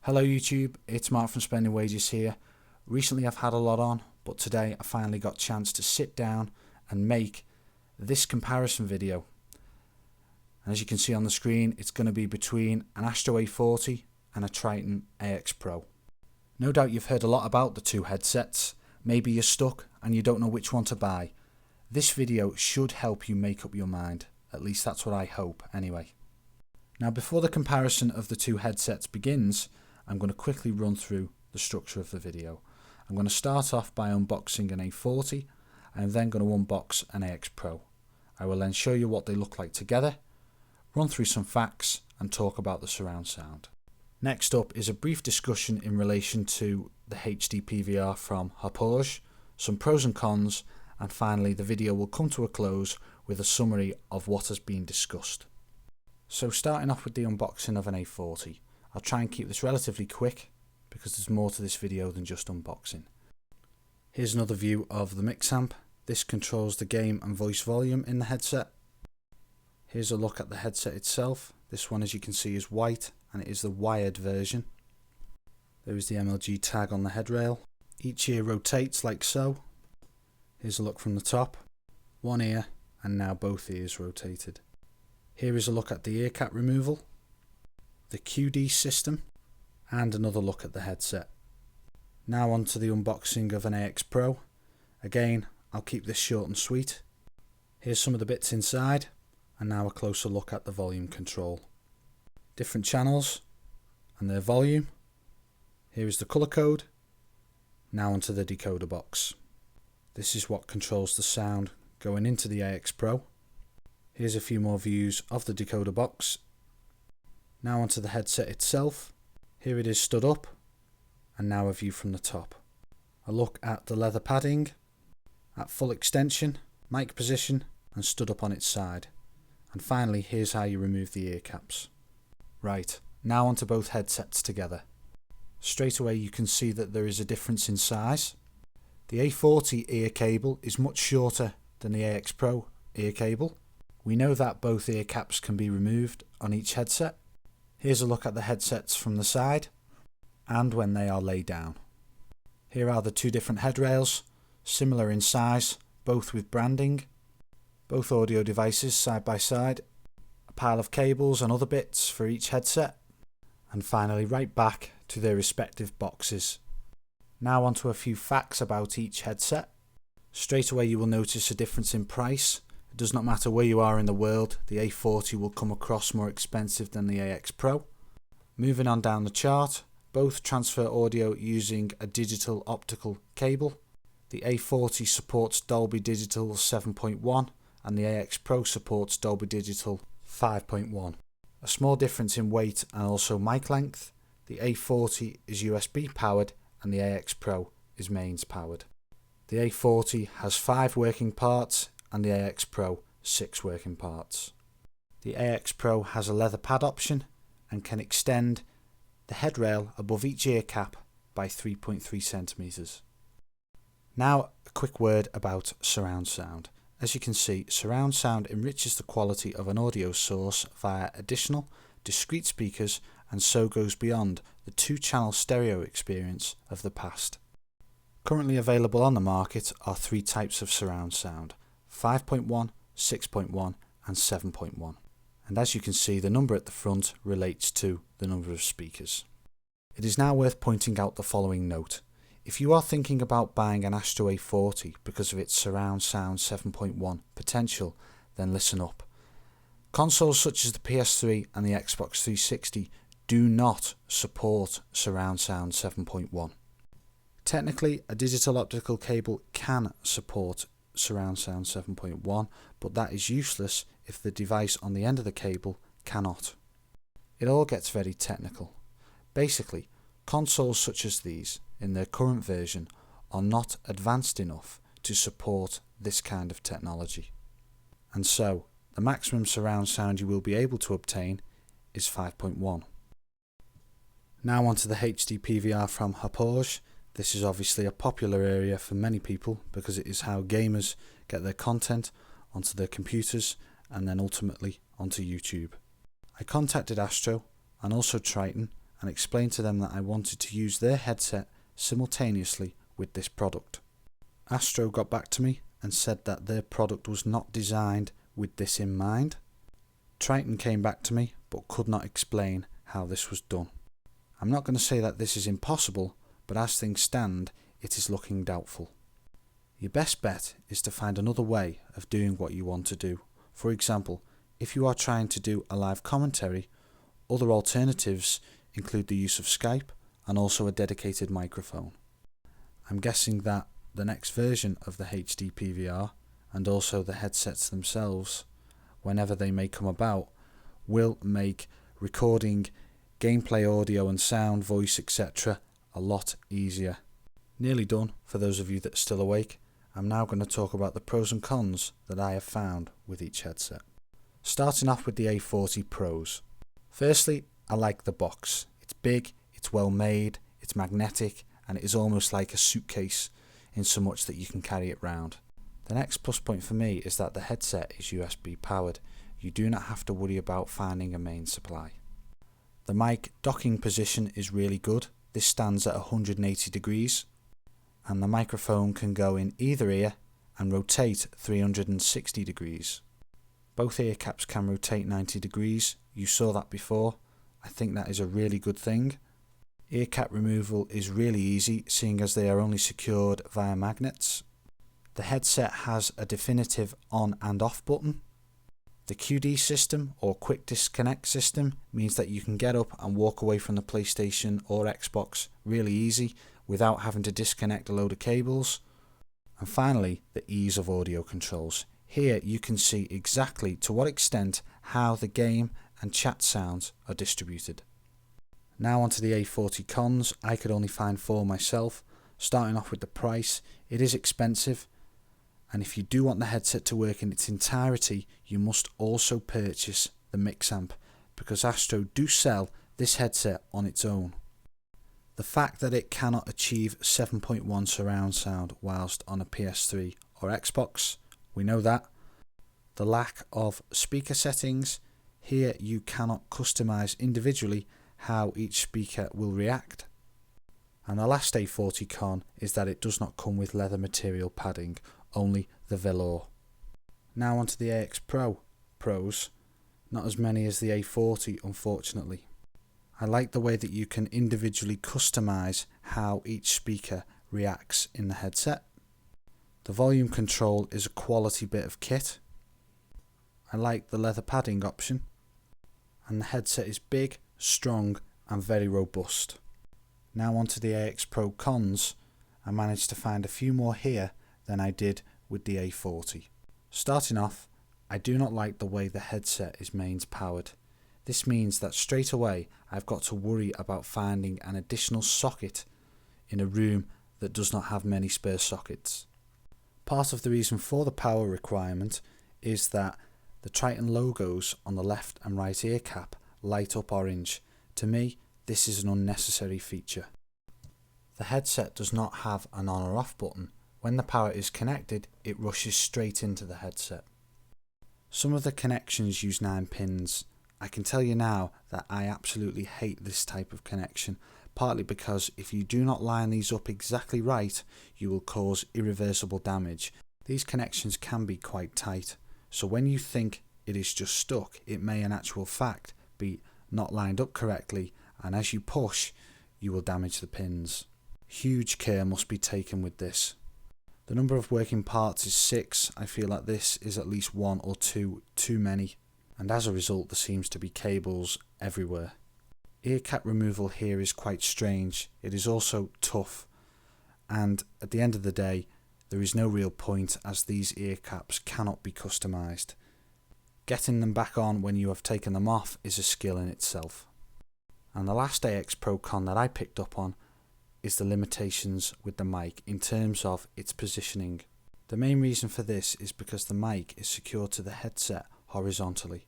Hello YouTube, it's Mark from SpendingWages here. Recently I've had a lot on, but today I finally got a chance to sit down and make this comparison video. And as you can see on the screen, it's going to be between an Astro A40 and a Tritton AX Pro. No doubt you've heard a lot about the two headsets. Maybe you're stuck and you don't know which one to buy. This video should help you make up your mind. At least that's what I hope anyway. Now before the comparison of the two headsets begins, I'm going to quickly run through the structure of the video. I'm going to start off by unboxing an A40. I'm then going to unbox an AX Pro. I will then show you what they look like together, run through some facts and talk about the surround sound. Next up is a brief discussion in relation to the HD PVR from A40, some pros and cons, and finally the video will come to a close with a summary of what has been discussed. So starting off with the unboxing of an A40. I'll try and keep this relatively quick because there's more to this video than just unboxing. Here's another view of the mix amp. This controls the game and voice volume in the headset. Here's a look at the headset itself. This one, as you can see, is white and it is the wired version. There is the MLG tag on the head rail. Each ear rotates like so. Here's a look from the top. One ear and now both ears rotated. Here is a look at the ear cap removal, the QD system, and another look at the headset. Now on to the unboxing of an AX Pro. Again, I'll keep this short and sweet. Here's some of the bits inside, and now a closer look at the volume control. Different channels and their volume. Here is the colour code. Now onto the decoder box. This is what controls the sound going into the AX Pro. Here's a few more views of the decoder box. Now onto the headset itself. Here it is stood up, and now a view from the top. A look at the leather padding, at full extension, mic position, and stood up on its side. And finally, here's how you remove the ear caps. Right, now onto both headsets together. Straight away you can see that there is a difference in size. The A40 ear cable is much shorter than the AX Pro ear cable. We know that both ear caps can be removed on each headset. Here's a look at the headsets from the side and when they are laid down. Here are the two different head rails, similar in size, both with branding. Both audio devices side by side. A pile of cables and other bits for each headset. And finally right back to their respective boxes. Now onto a few facts about each headset. Straight away you will notice a difference in price. It does not matter where you are in the world, the A40 will come across more expensive than the AX Pro. Moving on down the chart, both transfer audio using a digital optical cable. The A40 supports Dolby Digital 7.1 and the AX Pro supports Dolby Digital 5.1. A small difference in weight and also mic length. The A40 is USB powered and the AX Pro is mains powered. The A40 has 5 working parts and the AX Pro 6 working parts. The AX Pro has a leather pad option and can extend the head rail above each ear cap by 3.3 centimeters. Now a quick word about surround sound. As you can see, surround sound enriches the quality of an audio source via additional, discrete speakers and so goes beyond the 2-channel stereo experience of the past. Currently available on the market are 3 types of surround sound: 5.1, 6.1 and 7.1. And as you can see, the number at the front relates to the number of speakers. It is now worth pointing out the following note. If you are thinking about buying an Astro A40 because of its surround sound 7.1 potential, then listen up. Consoles such as the PS3 and the Xbox 360 do not support surround sound 7.1. Technically, a digital optical cable can support surround sound 7.1, but that is useless if the device on the end of the cable cannot. It all gets very technical. Basically, consoles such as these, in their current version, are not advanced enough to support this kind of technology. And so, the maximum surround sound you will be able to obtain is 5.1. Now onto the HD PVR from A40. This is obviously a popular area for many people because it is how gamers get their content onto their computers and then ultimately onto YouTube. I contacted Astro and also Tritton and explained to them that I wanted to use their headset simultaneously with this product. Astro got back to me and said that their product was not designed with this in mind. Tritton came back to me but could not explain how this was done. I'm not going to say that this is impossible, but as things stand, it is looking doubtful. Your best bet is to find another way of doing what you want to do. For example, if you are trying to do a live commentary, other alternatives include the use of Skype and also a dedicated microphone. I'm guessing that the next version of the HD PVR and also the headsets themselves, whenever they may come about, will make recording gameplay audio and sound, voice, etc. a lot easier. Nearly done for those of you that are still awake. I'm now going to talk about the pros and cons that I have found with each headset. Starting off with the A40 Pros. Firstly, I like the box. It's big, it's well made, it's magnetic, and it is almost like a suitcase in so much that you can carry it round. The next plus point for me is that the headset is USB powered. You do not have to worry about finding a main supply. The mic docking position is really good. This stands at 180 degrees. And the microphone can go in either ear and rotate 360 degrees. Both ear caps can rotate 90 degrees. You saw that before. I think that is a really good thing. Ear cap removal is really easy, seeing as they are only secured via magnets. The headset has a definitive on and off button. The QD system, or quick disconnect system, means that you can get up and walk away from the PlayStation or Xbox really easy without having to disconnect a load of cables. And finally, the ease of audio controls. Here you can see exactly to what extent how the game and chat sounds are distributed. Now onto the A40 cons. I could only find 4 myself. Starting off with the price, it is expensive, and if you do want the headset to work in its entirety, you must also purchase the mix amp, because Astro do sell this headset on its own. The fact that it cannot achieve 7.1 surround sound whilst on a PS3 or Xbox, we know that. The lack of speaker settings, here you cannot customize individually how each speaker will react. And the last A40 con is that it does not come with leather material padding, only the velour. Now onto the AX Pro Pros, not as many as the A40 unfortunately. I like the way that you can individually customize how each speaker reacts in the headset. The volume control is a quality bit of kit. I like the leather padding option, and the headset is big, strong and very robust. Now onto the AX Pro cons. I managed to find a few more here than I did with the A40. Starting off, I do not like the way the headset is mains powered. This means that straight away I've got to worry about finding an additional socket in a room that does not have many spare sockets. Part of the reason for the power requirement is that the Tritton logos on the left and right ear cap light up orange. To me, this is an unnecessary feature. The headset does not have an on or off button. When the power is connected, it rushes straight into the headset. Some of the connections use 9 pins. I can tell you now that I absolutely hate this type of connection, partly because if you do not line these up exactly right, you will cause irreversible damage. These connections can be quite tight, so when you think it is just stuck, it may in actual fact be not lined up correctly, and as you push, you will damage the pins. Huge care must be taken with this. The number of working parts is 6. I feel like this is at least 1 or 2 too many, and as a result there seems to be cables everywhere. Ear cap removal here is quite strange. It is also tough, and at the end of the day there is no real point, as these ear caps cannot be customised. Getting them back on when you have taken them off is a skill in itself. And the last AX Pro con that I picked up on is the limitations with the mic in terms of its positioning. The main reason for this is because the mic is secured to the headset horizontally,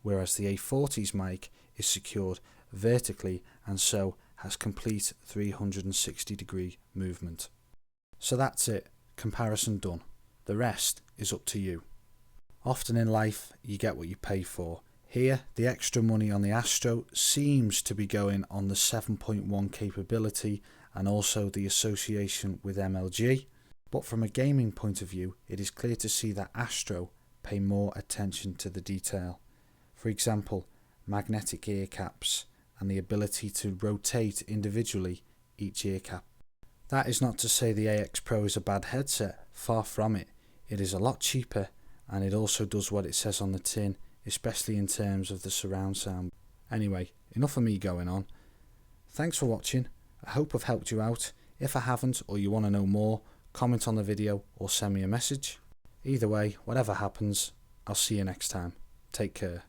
whereas the A40's mic is secured vertically and so has complete 360 degree movement. So that's it, comparison done. The rest is up to you. Often in life you get what you pay for. Here, the extra money on the Astro seems to be going on the 7.1 capability and also the association with MLG, but from a gaming point of view, it is clear to see that Astro pay more attention to the detail. For example, magnetic ear caps and the ability to rotate individually each ear cap. That is not to say the AX Pro is a bad headset, far from it. It is a lot cheaper and it also does what it says on the tin, especially in terms of the surround sound. Anyway, enough of me going on. Thanks for watching. I hope I've helped you out. If I haven't or you want to know more, comment on the video or send me a message. Either way, whatever happens, I'll see you next time. Take care.